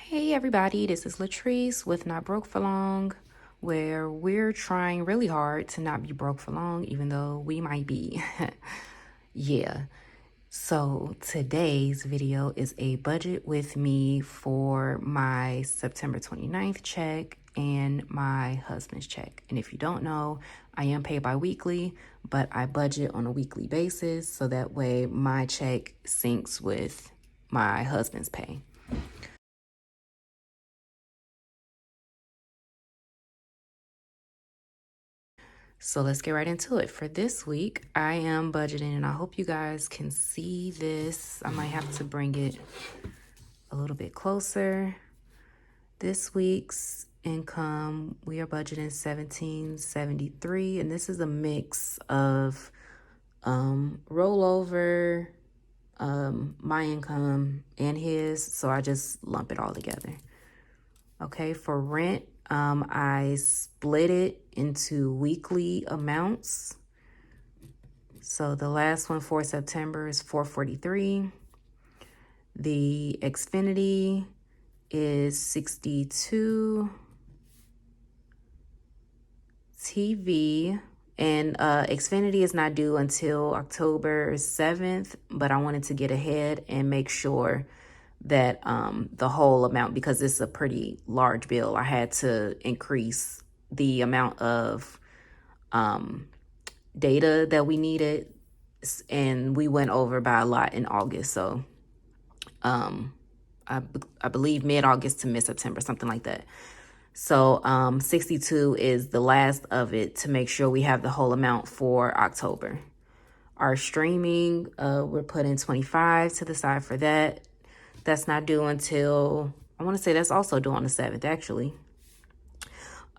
Hey everybody, this is Latrice with Not Broke for Long, where we're trying really hard to not be broke for long, even though we might be. Yeah. So today's video is a budget with me for my September 29th check and my husband's check. And if you don't know, I am paid bi-weekly, but I budget on a weekly basis so that way my check syncs with my husband's pay. So let's get right into it. For this week, I am budgeting, and I hope you guys can see this. I might have to bring it a little bit closer. This week's income, we are budgeting $1,773, and this is a mix of rollover, my income, and his, so I just lump it all together. Okay, for rent, I split it into weekly amounts. So the last one for September is $443. The Xfinity is $62. TV and Xfinity is not due until October 7th, but I wanted to get ahead and make sure that the whole amount, because it's a pretty large bill, I had to increase the amount of data that we needed, and we went over by a lot in August. So I believe mid-August to mid-September, something like that. So 62 is the last of it to make sure we have the whole amount for October. Our streaming, we're putting 25 to the side for that. That's not due until, I want to say that's also due on the 7th, actually.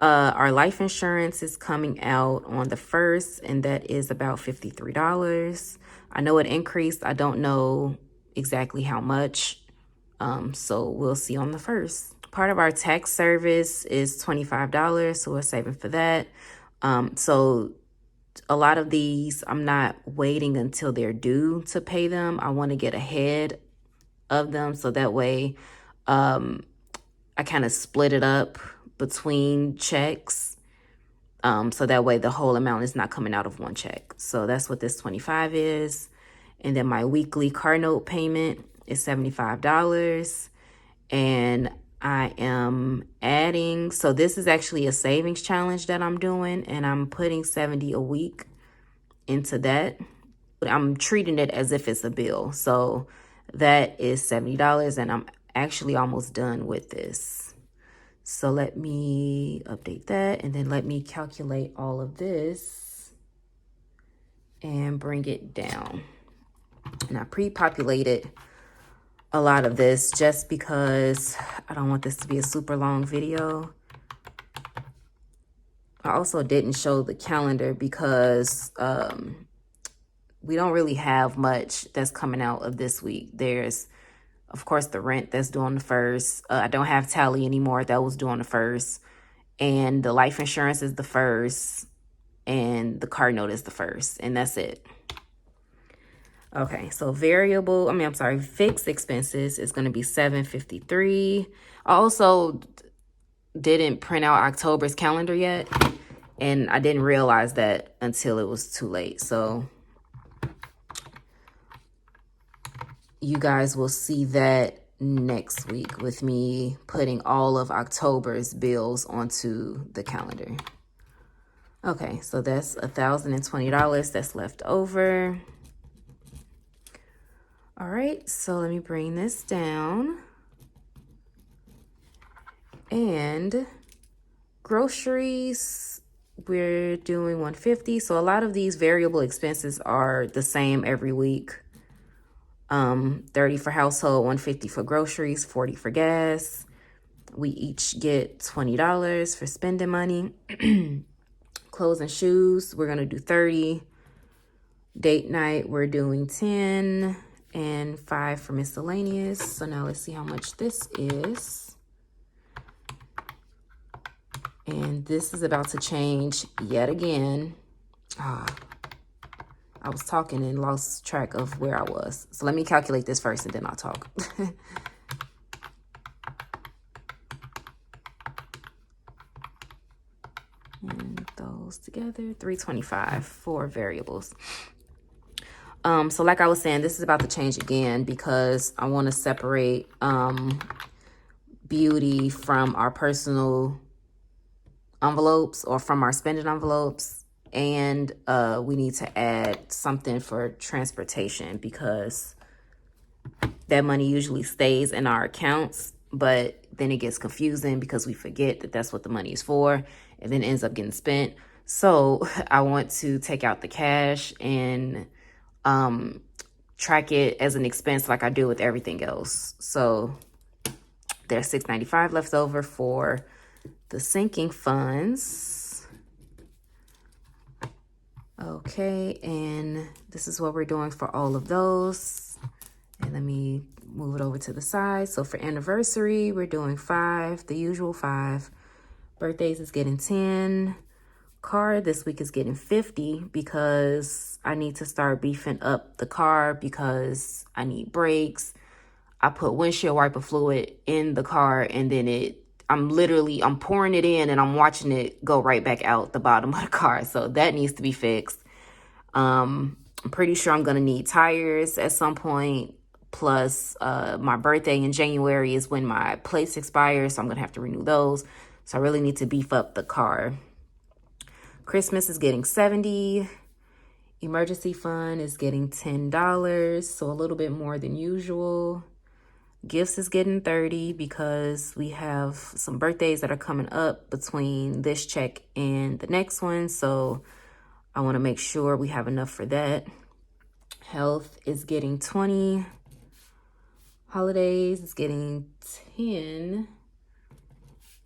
Our life insurance is coming out on the 1st, and that is about $53. I know it increased. I don't know exactly how much. So we'll see on the 1st. Part of our tax service is $25, so we're saving for that. So a lot of these, I'm not waiting until they're due to pay them. I want to get ahead of them, so that way I kind of split it up between checks, so that way the whole amount is not coming out of one check. So that's what this 25 is. And then my weekly car note payment is $75, and I am adding, so this is actually a savings challenge that I'm doing, and I'm putting $70 a week into that. I'm treating it as if it's a bill. So that is $70, and I'm actually almost done with this. So let me update that, and then let me calculate all of this and bring it down. And I pre-populated a lot of this just because I don't want this to be a super long video. I also didn't show the calendar because we don't really have much that's coming out of this week. There's, of course, the rent that's due on the 1st. I don't have tally anymore. That was due on the 1st. And the life insurance is the 1st. And the car note is the 1st. And that's it. Okay, so fixed expenses is going to be $753. I also didn't print out October's calendar yet, and I didn't realize that until it was too late. So you guys will see that next week with me putting all of October's bills onto the calendar. Okay, so that's $1,020 that's left over. All right, so let me bring this down. And groceries, we're doing $150. So a lot of these variable expenses are the same every week. $30 for household, $150 for groceries, $40 for gas. We each get $20 for spending money. Clothes and shoes, we're gonna do $30. Date night, we're doing $10, and $5 for miscellaneous. So now let's see how much this is. And this is about to change yet again. I was talking and lost track of where I was. So let me calculate this first and then I'll talk. together, 325 for variables. So like I was saying, this is about to change again because I want to separate beauty from our personal envelopes or from our spending envelopes. And we need to add something for transportation because that money usually stays in our accounts, but then it gets confusing because we forget that that's what the money is for and then ends up getting spent. So I want to take out the cash and track it as an expense like I do with everything else. So there's $6.95 left over for the sinking funds. Okay, and this is what we're doing for all of those. And let me move it over to the side. So for anniversary, we're doing 5, the usual 5. Birthdays is getting 10. Car this week is getting 50 because I need to start beefing up the car because I need brakes. I put windshield wiper fluid in the car and then I'm pouring it in and I'm watching it go right back out the bottom of the car. So that needs to be fixed. I'm pretty sure I'm going to need tires at some point. Plus, my birthday in January is when my plates expire, so I'm going to have to renew those. So I really need to beef up the car. Christmas is getting 70. Emergency fund is getting $10, so a little bit more than usual. Gifts is getting 30 because we have some birthdays that are coming up between this check and the next one. So I want to make sure we have enough for that. Health is getting 20. Holidays is getting 10.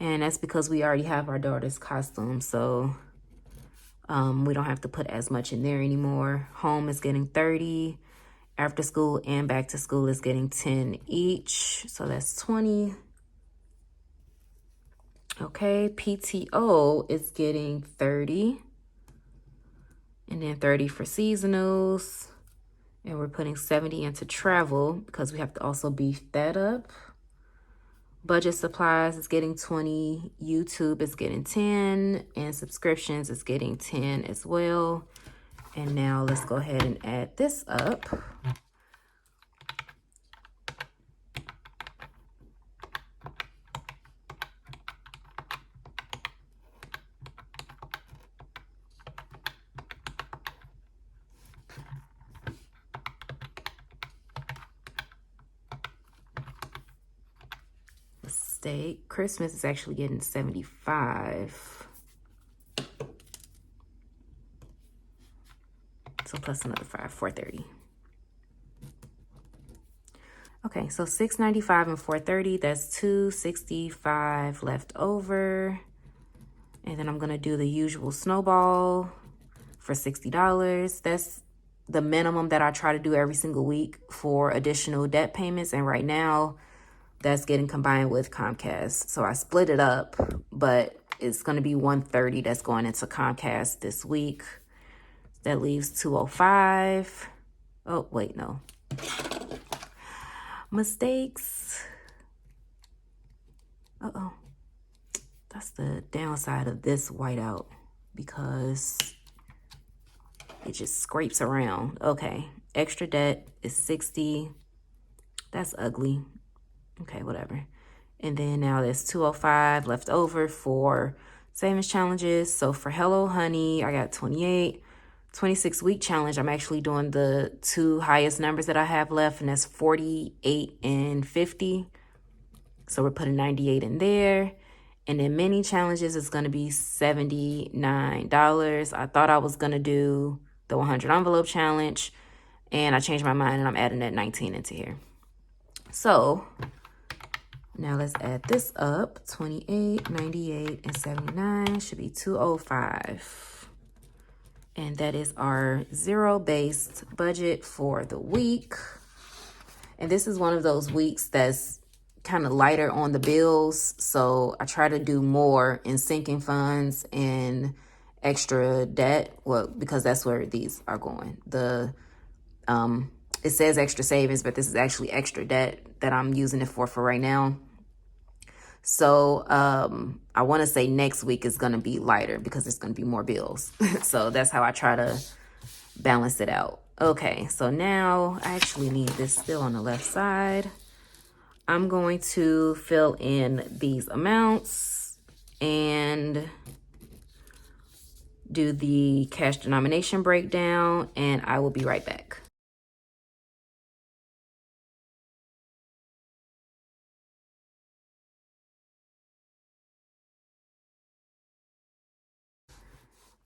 And that's because we already have our daughter's costume. So we don't have to put as much in there anymore. Home is getting 30. After school and back to school is getting 10 each. So that's 20. Okay, PTO is getting 30. And then 30 for seasonals. And we're putting 70 into travel because we have to also beef that up. Budget supplies is getting 20. YouTube is getting 10. And subscriptions is getting 10 as well. And now let's go ahead and add this up. Mistake. Christmas is actually getting 75. So plus another 5, 430. Okay, so $6.95 and $4.30. That's $2.65 left over. And then I'm gonna do the usual snowball for $60. That's the minimum that I try to do every single week for additional debt payments. And right now, that's getting combined with Comcast. So I split it up, but it's gonna be $130 that's going into Comcast this week. That leaves $205. Oh, wait, no. Mistakes. Uh-oh. That's the downside of this whiteout because it just scrapes around. Okay, extra debt is 60. That's ugly. Okay, whatever. And then now there's 205 left over for savings challenges. So for Hello Honey, I got 28. 26-week challenge, I'm actually doing the 2 highest numbers that I have left, and that's 48 and 50. So we're putting 98 in there. And then mini challenges is going to be $79. I thought I was going to do the 100 envelope challenge, and I changed my mind, and I'm adding that 19 into here. So now let's add this up. 28, 98, and 79 should be 205. And that is our zero-based budget for the week. And this is one of those weeks that's kind of lighter on the bills. So I try to do more in sinking funds and extra debt. Well, because that's where these are going. It says extra savings, but this is actually extra debt that I'm using it for right now. So I want to say next week is going to be lighter because it's going to be more bills. So that's how I try to balance it out. Okay, so now I actually need this still on the left side. I'm going to fill in these amounts and do the cash denomination breakdown, and I will be right back.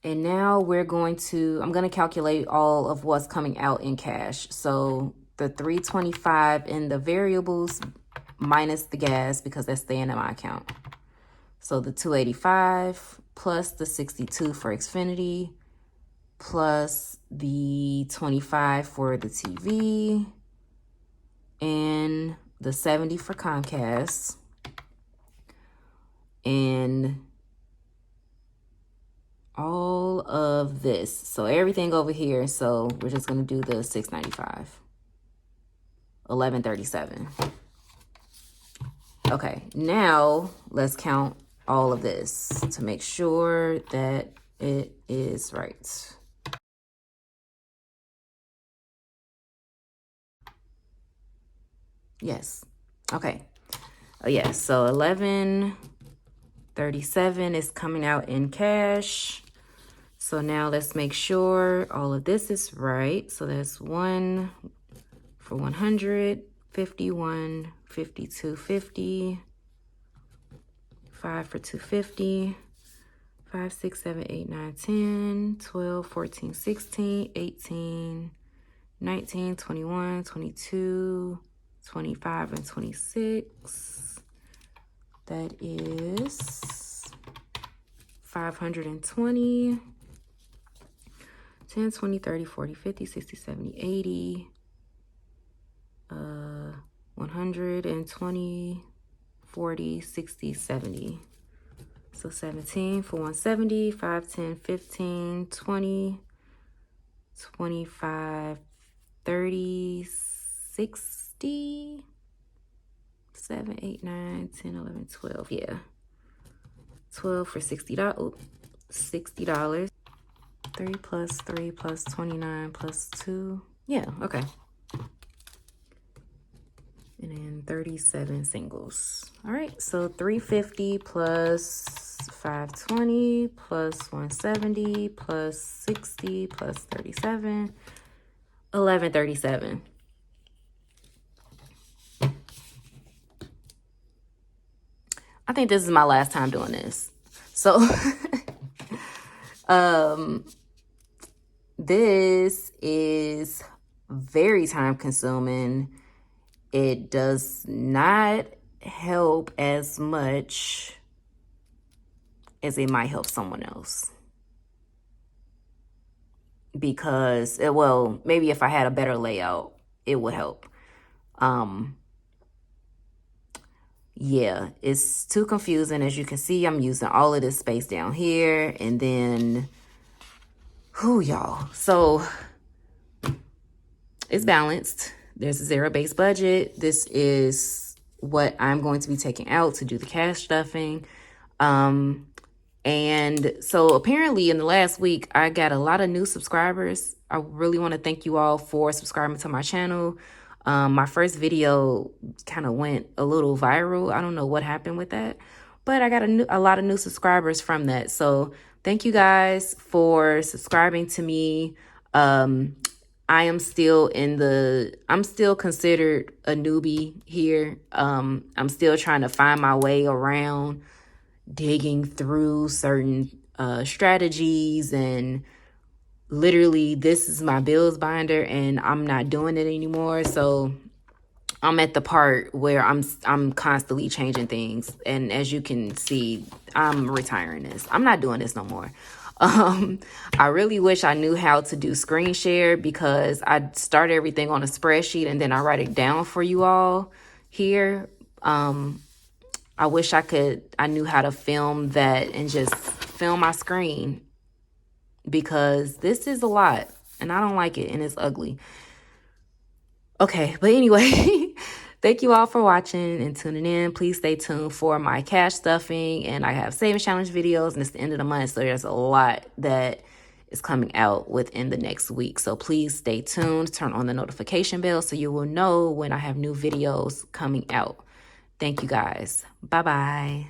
And now I'm going to calculate all of what's coming out in cash. So the 325 in the variables minus the gas because that's staying in my account. So the 285 plus the 62 for Xfinity plus the 25 for the TV and the 70 for Comcast and all of this. So everything over here. So we're just going to do the 695. 1137. Okay, now let's count all of this to make sure that it is right. Yes. Okay. Oh yeah, so 1137 is coming out in cash. So now let's make sure all of this is right. So that's 1 for 100, 51, 52, 50, 5 for 250, 5, 6, 7, 8, 9, 10, 12, 14, 16, 18, 19, 21, 22, 25, and 26. That is 520, 10, 20, 30, 40, 50, 60, 70, 80, 120, 40, 60, 70. So 17 for 170, 5, 10, 15, 20, 25, 30, 60, 7, 8, 9, 10, 11, 12. Yeah. 12 for $60. $60. 3 plus 3 plus 29 plus 2. Yeah, okay. And then 37 singles. All right, so 350 plus 520 plus 170 plus 60 plus 37, 1137. I think this is my last time doing this. So this is very time consuming. It does not help as much as it might help someone else. Because, well, maybe if I had a better layout, it would help. Yeah, it's too confusing. As you can see, I'm using all of this space down here. And then, y'all. So, it's balanced. There's a zero-based budget. This is what I'm going to be taking out to do the cash stuffing. And so apparently in the last week, I got a lot of new subscribers. I really want to thank you all for subscribing to my channel. My first video kind of went a little viral. I don't know what happened with that, but I got a lot of new subscribers from that. So thank you guys for subscribing to me. I'm still considered a newbie here. I'm still trying to find my way around, digging through certain strategies, and literally this is my bills binder and I'm not doing it anymore. So I'm at the part where I'm constantly changing things, and as you can see, I'm retiring this. I'm not doing this no more. I really wish I knew how to do screen share, because I start everything on a spreadsheet and then I write it down for you all here. I wish I knew how to film that and just film my screen, because this is a lot and I don't like it and it's ugly. Okay, but anyway, Thank you all for watching and tuning in. Please stay tuned for my cash stuffing, and I have savings challenge videos, and it's the end of the month, so there's a lot that is coming out within the next week. So please stay tuned, turn on the notification bell so you will know when I have new videos coming out. Thank you guys. Bye-bye.